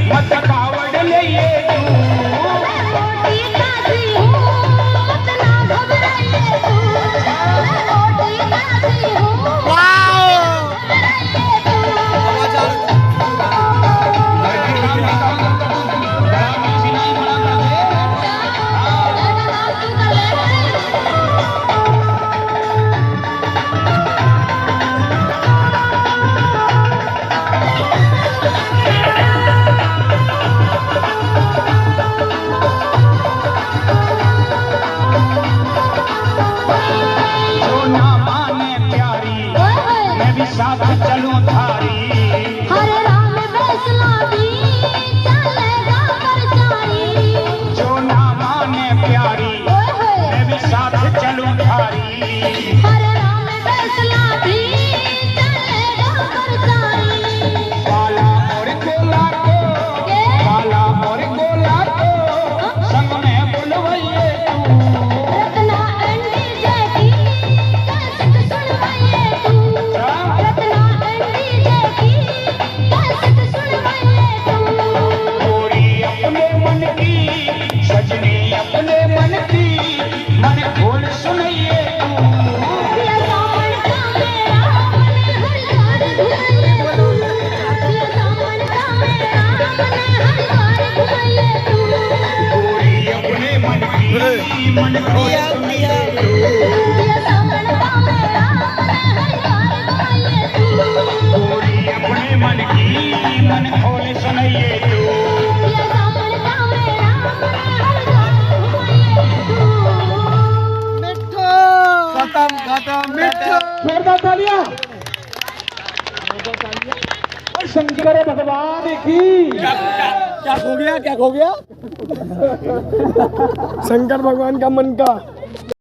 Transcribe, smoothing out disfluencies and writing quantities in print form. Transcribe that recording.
मत कावड़ ले ये साथ चलूं थारी हरे राम फैसला भी चलेगा परचारी जो ना माने प्यारी मैं भी साथ चलूं थारी हरे राम फैसला भी चलेगा परचारी बाला और गोला को बाला और गोला को संग में बुलवाइए तू रत्ना अंडी जेठी कैसे सुनवाइए तू रत्ना अंडी जेठी कैसे सुनवाइए तू गोरी अपने मन की सजनी अपने मन की मन खोल सुनाइए तू ये सावन का मेरा मन हरिद्वार घुमाइए तू ये सावन का मेरा मन हरिद्वार घुमाइए तू गोरी अपने मन की मन खोल सुनाइए तू ये सावन का मेरा मन हरिद्वार घुमाइए तू गोरी अपने मन की मन खोल सुनाइए तू ये सावन का मेरा मन हरिद्वार घुमाइए तू जोरदार तालियां और शंकर भगवान की क्या खो गया शंकर भगवान का मन का